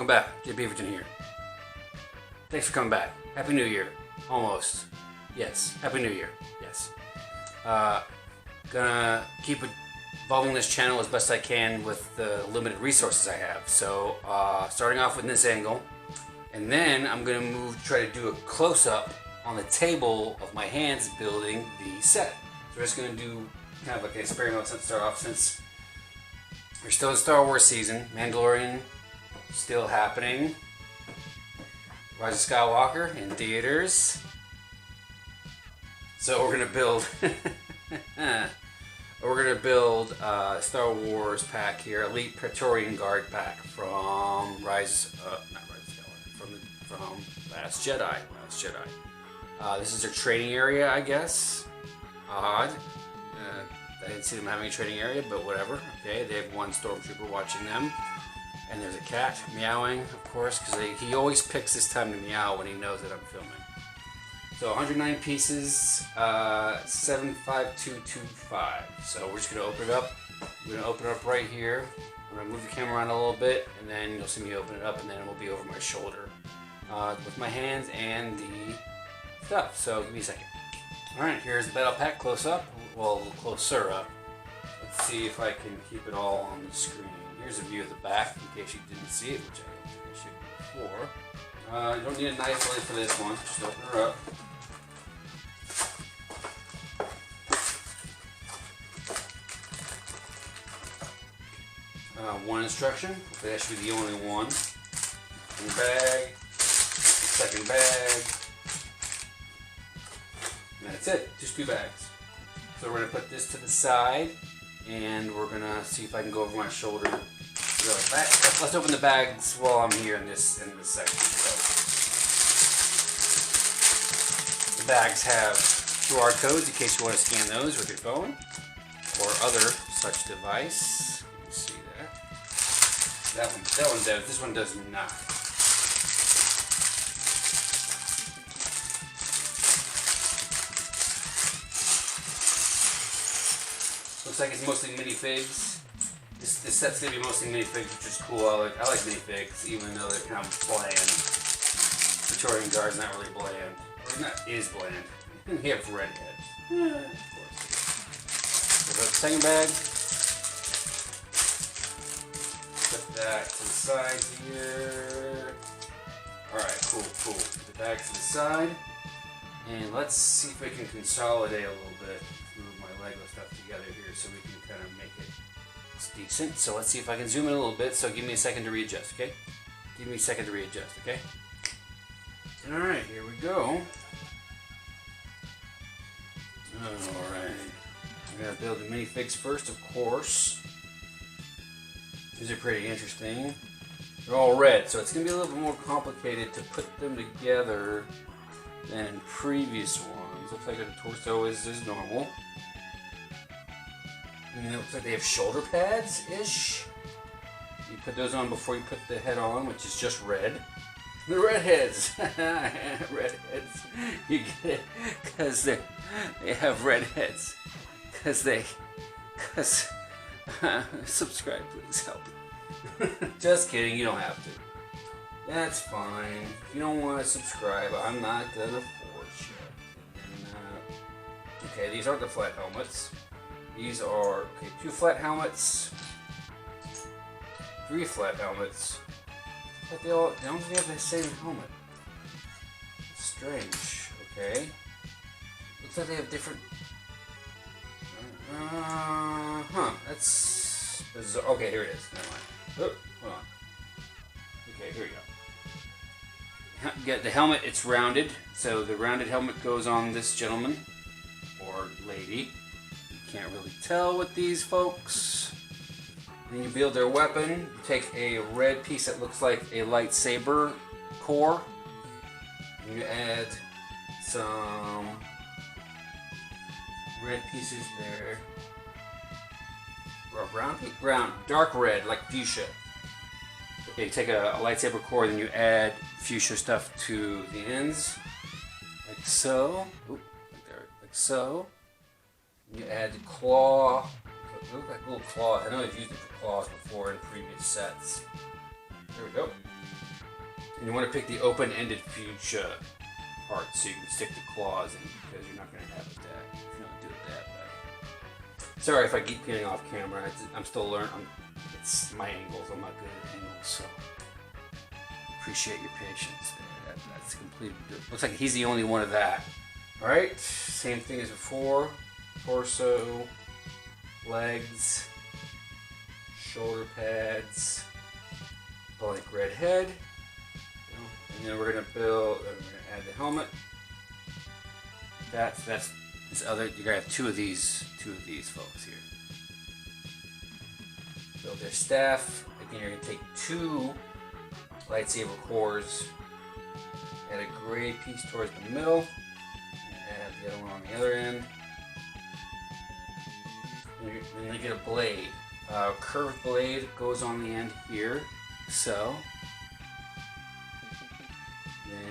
back. Jay Beaverton here. Thanks for coming back. Happy New Year. Almost. Yes. Happy New Year. Yes. Gonna keep evolving this channel as best I can with the limited resources I have. So, starting off with this angle. And then I'm gonna try to do a close-up on the table of my hands building the set. So we're just gonna do kind of like an experiment to start off, since we're still in Star Wars season. Mandalorian still happening. Rise of Skywalker in theaters. So we're gonna build Star Wars pack here, Elite Praetorian Guard pack from not Rise of Skywalker, from Last Jedi. This is their training area, I guess. Odd. I didn't see them having a training area, but whatever. Okay, they have one stormtrooper watching them. And there's a cat meowing, of course, because he always picks this time to meow when he knows that I'm filming. So 109 pieces, 75225. So we're just going to open it up. We're going to open it up right here. I'm going to move the camera around a little bit, and then you'll see me open it up, and then it will be over my shoulder with my hands and the stuff. So give me a second. Alright, here's the battle pack close up. Well, a little closer up. Let's see if I can keep it all on the screen. Here's a view of the back in case you didn't see it, which I don't think I showed before. You don't need a knife really for this one. Just open her up. One instruction. Hopefully that should be the only one. In the bag. Second bag. And that's it. Just 2 bags. So we're going to put this to the side, and we're going to see if I can go over my shoulder. Let's open the bags while I'm here in this section. So the bags have QR codes in case you want to scan those with your phone or other such device. You can see that. That one does. This one does not. Looks like it's mostly minifigs. This set's gonna be mostly minifigs, which is cool. I like minifigs, even though they're kind of bland. Praetorian Guard's not really bland. Or not is bland. He have red heads. Yeah, of course. So the second bag. Put that to the side here. Alright, cool. Put the bag to the side. And let's see if we can consolidate a little bit. Move my Lego stuff together here so we can kind of make it decent. So let's see if I can zoom in a little bit. So give me a second to readjust, okay? Give me a second to readjust, okay? Alright, here we go. Alright. I'm going to build the minifigs first, of course. These are pretty interesting. They're all red, so it's going to be a little bit more complicated to put them together than in previous ones. Looks like the torso is normal. And it looks like they have shoulder pads-ish. You put those on before you put the head on, which is just red. The redheads! Redheads. You get it? Because they have red heads. Subscribe, please, help. Just kidding, you don't have to. That's fine. If you don't want to subscribe, I'm not gonna force you. And, okay, these aren't the flat helmets. These are 2 flat helmets, 3 flat helmets, but they don't have the same helmet. It's strange. Okay, looks like they have different. That's bizarre. Okay, here it is. Never mind. Oh, hold on. Okay, here we go. Get the helmet. It's rounded, so the rounded helmet goes on this gentleman or lady. Can't really tell with these folks. Then you build their weapon. You take a red piece that looks like a lightsaber core. And you add some red pieces there. Brown, dark red, like fuchsia. Okay, you take a lightsaber core, then you add fuchsia stuff to the ends, like so. Oop, like so. You add the claw. It looks like little claws. I know I've used it for claws before in previous sets. There we go. And you want to pick the open-ended fuchsia part so you can stick the claws in, because you're not going to have it that if you don't do it that way. Sorry if I keep getting off camera. I'm still learning. It's my angles. I'm not good at angles, so appreciate your patience there. That's completely good. Looks like he's the only one of that. All right, same thing as before. Torso, legs, shoulder pads, blank red head. And then we're gonna add the helmet. That's this other. You're gonna have two of these folks here. Build their staff. Again, you're gonna take 2 lightsaber cores. Add a gray piece towards the middle. Add the other one on the other end. And then you get a blade. Curved blade goes on the end here, so.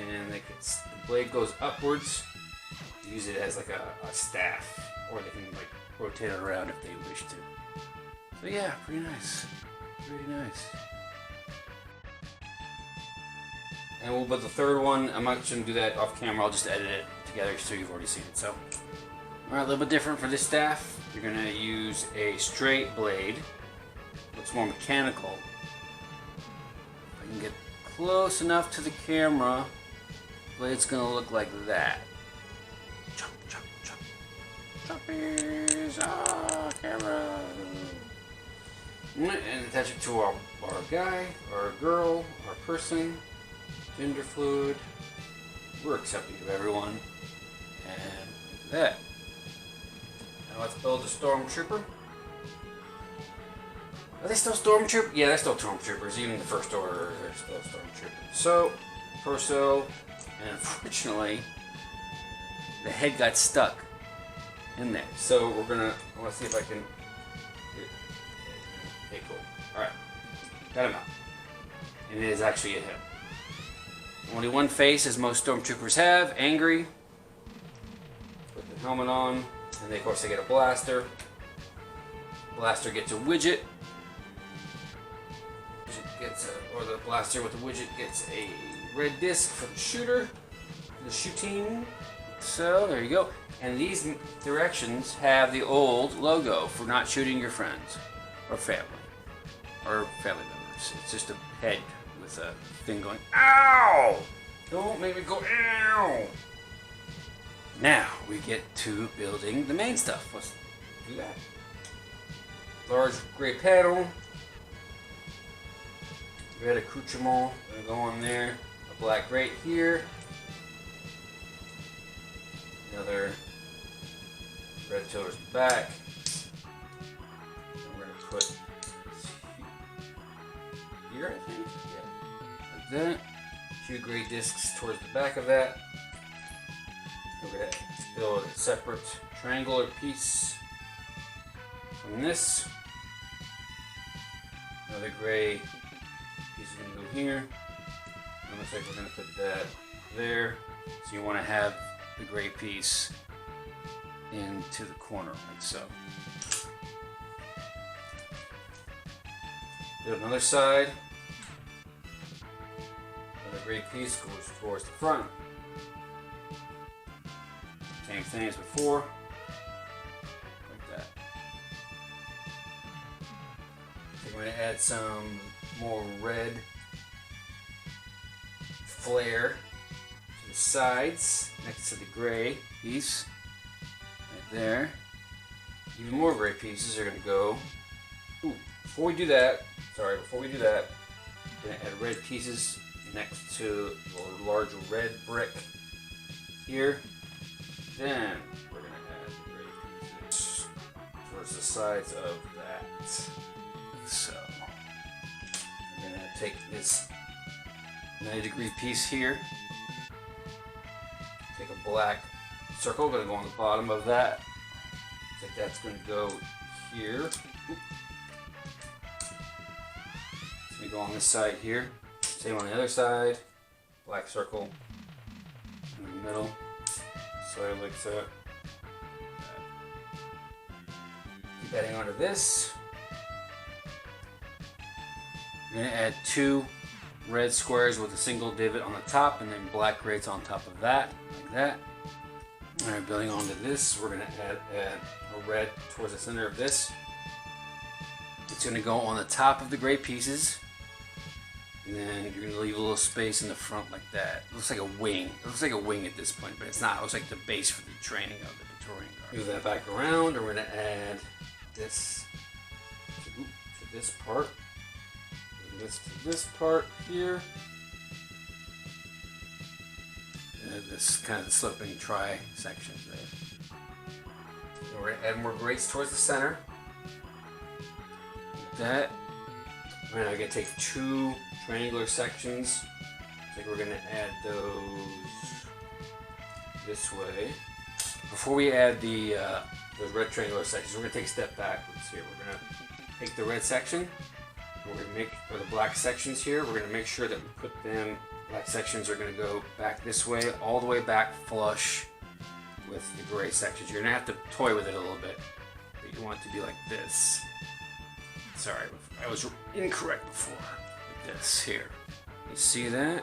And the blade goes upwards. Use it as like a staff, or they can like rotate it around if they wish to. So yeah, pretty nice. Pretty nice. And we'll put the third one. I'm not going to do that off camera. I'll just edit it together so you've already seen it. So, alright, a little bit different for this staff. You're going to use a straight blade. Looks more mechanical. If I can get close enough to the camera, the blade's going to look like that. Chop, chop, chop. Choppies! Ah, camera! And attach it to our guy, our girl, our person. Gender fluid. We're accepting of everyone. And look at that. Now let's build the stormtrooper. Are they still stormtroopers? Yeah, they're still stormtroopers. Even the First Order, they're still stormtroopers. So, torso, and unfortunately, the head got stuck in there. So we're gonna. I want to see if I can. Okay, cool. All right, got him out. And it is actually a him. Only one face, as most stormtroopers have, angry. Put the helmet on, and of course they get a blaster. Blaster gets a widget. The blaster with the widget gets a red disc for the shooter, the shooting. So there you go. And these directions have the old logo for not shooting your friends or family members. It's just a head with a thing going, ow! Don't make me go, ow! Now we get to building the main stuff. Let's do that. Large gray panel. Red accoutrement. Gonna go on there. A black grate here. Another red towards the back. And we're gonna put this here, I think. Yeah. Like that. 2 gray discs towards the back of that. We're going to build a separate triangular piece from this. Another gray piece is going to go here. And looks like we're going to put that there. So you want to have the gray piece into the corner like so. Do another side. Another gray piece goes towards the front. Same thing as before. Like that. So we're going to add some more red flare to the sides next to the gray piece. Right there. Even more gray pieces are going to go. Ooh, before we do that, we're going to add red pieces next to the large red brick here. Then we're going to add the gray pieces towards the sides of that. So we're going to take this 90-degree piece here, take a black circle, going to go on the bottom of that. I think that's going to go here. Oop. It's going to go on this side here. Same on the other side. Black circle in the middle. So like so. Keep adding onto this. I'm going to add 2 red squares with a single divot on the top, and then black grates on top of that, like that. All right, building onto this, we're gonna add a red towards the center of this. It's gonna go on the top of the gray pieces, and then you're gonna leave a little space in the front like that. It looks like a wing. It looks like a wing at this point, but it's not. It looks like the base for the training of the praetorian guard. Move that back around, and we're gonna add this to this part, and this to this part here. This kind of the sloping tri-sections there. And we're going to add more grates towards the center. Like that. We're now going to take 2 triangular sections. I think we're going to add those this way. Before we add those red triangular sections, we're going to take a step backwards here. We're going to take the red section, and we're going to or the black sections here. We're going to make sure that we put them. Black sections are going to go back this way, all the way back flush with the gray sections. You're going to have to toy with it a little bit, but you want it to be like this. Sorry, I was incorrect before. Like this here. You see that?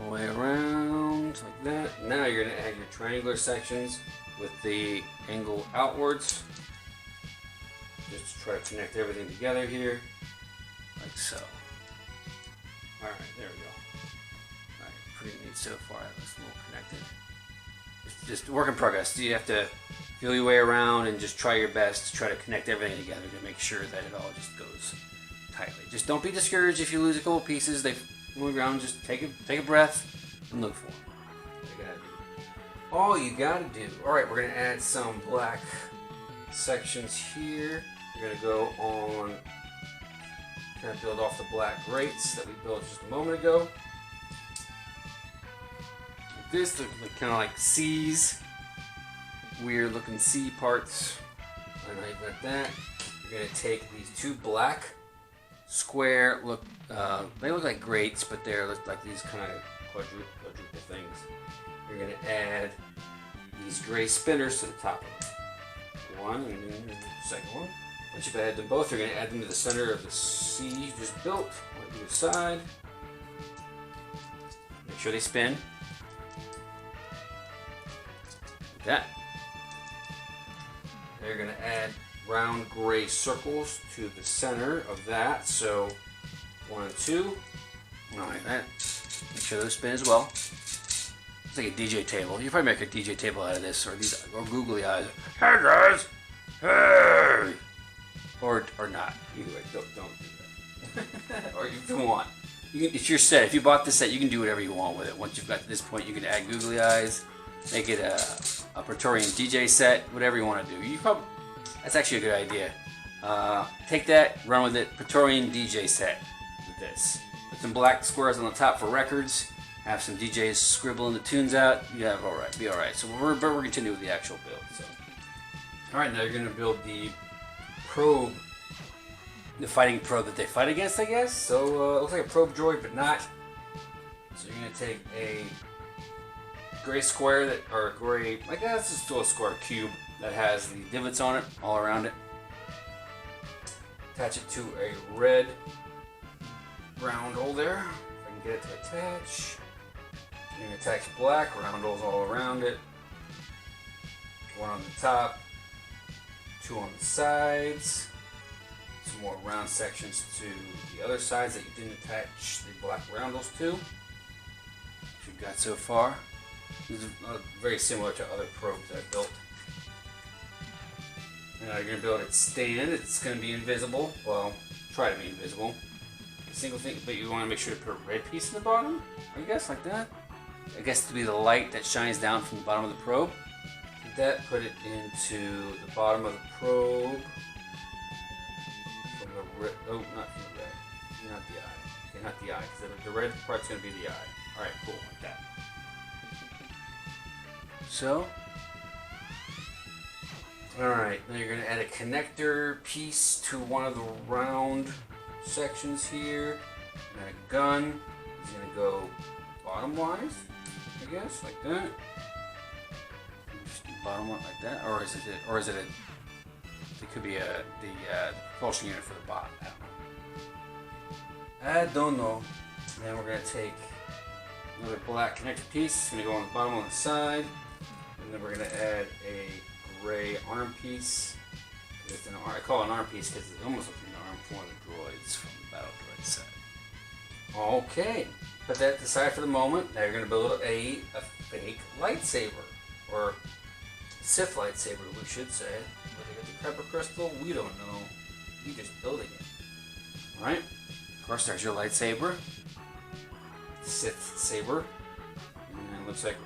All the way around, like that. Now you're going to add your triangular sections with the angle outwards. Just to try to connect everything together here, like so. Alright, there we go. Alright, pretty neat so far. That's a little connected. It's just work in progress. You have to feel your way around and just try your best to try to connect everything together to make sure that it all just goes tightly. Just don't be discouraged if you lose a couple pieces. They move around. Just take a breath and look for them. All you gotta do. Alright, we're gonna add some black sections here. We're gonna go on. Kind of build off the black grates that we built just a moment ago. This looks kind of like C's, weird looking C parts. And I've got that. You're gonna take these 2 black square they look like grates, but they're like these kind of quadruple things. You're gonna add these gray spinners to the top of them. One, and then the second one. Once you've added them both, you're going to add them to the center of the C you just built on either side. Make sure they spin. Like that. Now you're going to add round gray circles to the center of that. So 1 and 2. Like that. Make sure those spin as well. It's like a DJ table. You probably make a DJ table out of this, or googly eyes. Hey guys! Hey! Or not. Either way, don't do that. Or if you want. It's your set. If you bought this set, you can do whatever you want with it. Once you've got to this point, you can add googly eyes, make it a praetorian DJ set, whatever you want to do. That's actually a good idea. Take that, run with it. Praetorian DJ set with this. Put some black squares on the top for records. Have some DJs scribbling the tunes out. You have be all right. So we're continuing with the actual build. So, all right, now you're gonna build the probe, the fighting probe that they fight against, I guess. So it looks like a probe droid, but not. So you're gonna take a gray square I guess it's still a square cube that has the divots on it all around it. Attach it to a red round hole there. If I can get it to attach. You're gonna attach black round holes all around it. 1 on the top. 2 on the sides, some more round sections to the other sides that you didn't attach the black roundels to. What you've got so far. This is very similar to other probes I've built. Now you're going to build its stand. It's going to be invisible. Well, try to be invisible. A single thing, but you want to make sure to put a red piece in the bottom, I guess, like that. I guess to be the light that shines down from the bottom of the probe. That, put it into the bottom of the probe. From the red, not from the red. Not the eye. Okay, not the eye, because the red part's going to be the eye. Alright, cool, like that. So. Alright, now you're going to add a connector piece to one of the round sections here. And a gun. It's going to go bottom-wise, I guess, like that. Bottom one like that, or is it it could be the propulsion unit for the bottom. I don't know. I don't know. And then we're going to take another black connector piece. It's going to go on the bottom on the side. And then we're going to add a gray arm piece. I call it an arm piece because it almost looks like an arm for one of the droids from the battle droid set. Okay, put that aside for the moment. Now you're going to build a fake lightsaber. Or Sith lightsaber, we should say. Where they get the Kyber crystal, we don't know. You're just building it. Alright, of course there's your lightsaber. Sith saber. And it looks like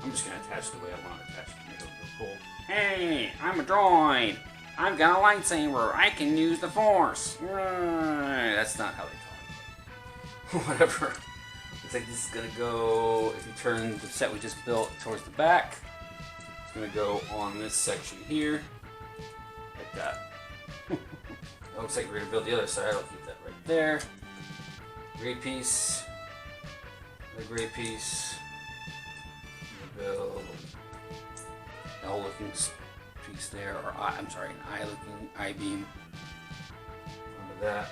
I'm just going to attach the way I want to attach it to make it look cool. Hey, I'm a droid. I've got a lightsaber. I can use the Force. That's not how they talk. Whatever. Looks like this is going to go, if you turn the set we just built towards the back, it's going to go on this section here. Like that. It looks like we're going to build the other side. I'll keep that right there. Gray piece. Another gray piece. Build L-looking piece there, or I'm sorry, an eye-looking I-beam onto that.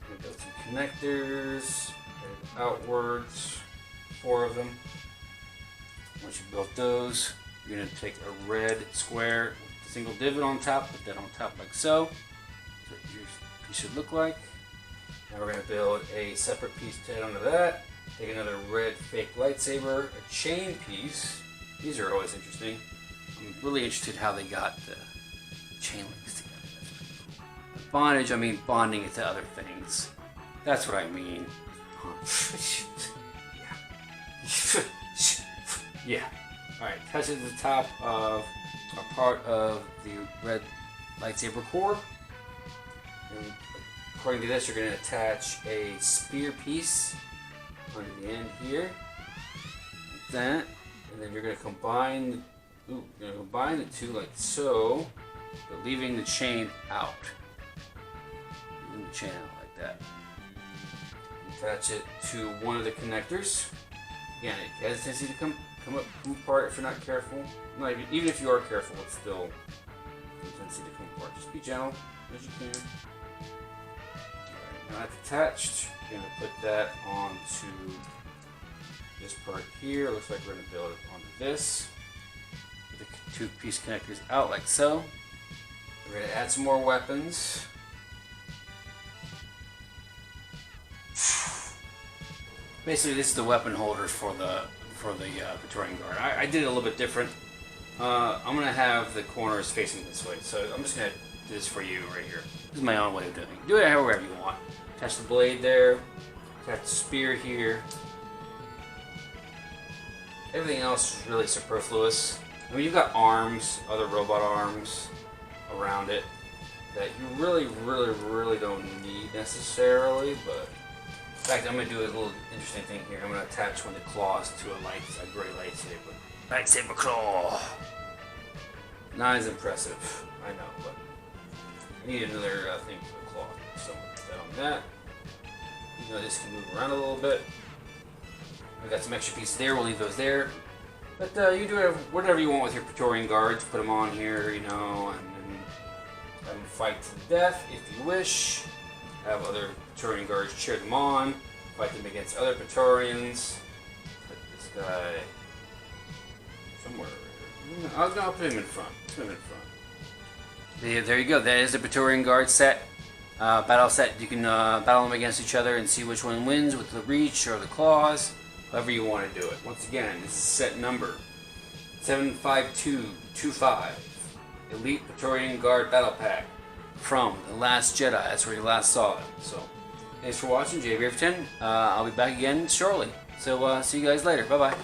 I'm going to build some connectors, outwards, 4 of them. Once you've built those, you're going to take a red square with a single divot on top, put that on top like so. That's what your piece should look like. Now we're going to build a separate piece to add onto that. Take another red fake lightsaber, a chain piece. These are always interesting. I'm really interested how they got the chain links together. That's pretty cool. The bondage, I mean bonding it to other things. That's what I mean. Yeah. Alright, touch it to the top of a part of the red lightsaber core. And according to this, you're going to attach a spear piece onto the end here, like that, and then you're going to combine. You're going to combine the two like so, but leaving the chain out. Leaving the chain out like that. Attach it to one of the connectors. Again, it has a tendency to come apart if you're not careful. Even if you are careful, it's still a tendency to come apart. Just be gentle as you can. Now that's attached. You're going to put that onto this part here. Looks like we're going to build it onto this. Put the 2-piece connectors out like so. We're going to add some more weapons. Basically, this is the weapon holders for the Praetorian Guard. I did it a little bit different. I'm going to have the corners facing this way, so I'm just going to do this for you right here. This is my own way of doing it. Do it however you want. Attach the blade there. Attach the spear here. Everything else is really superfluous. I mean, you've got arms, other robot arms around it that you really don't need necessarily, but in fact, I'm going to do a little interesting thing here. I'm going to attach one of the claws to a gray lightsaber. Lightsaber claw! Not as impressive, I know, but I need another thing for the claw. So put that on that. You know, this can move around a little bit. We got some extra pieces there, we'll leave those there. But you do whatever you want with your Praetorian Guards. Put them on here, you know, and then have them fight to the death if you wish. Have other Praetorian Guards cheer them on, fight them against other Praetorians. Put this guy somewhere. I'll put him in front. Put him in front. There you go. That is the Praetorian Guard set. Battle set. You can battle them against each other and see which one wins with the reach or the claws. However you want to do it. Once again, this is set number 75225. Elite Praetorian Guard Battle Pack from The Last Jedi. That's where you last saw it. So, thanks for watching, JB10. I'll be back again shortly. So, see you guys later. Bye-bye.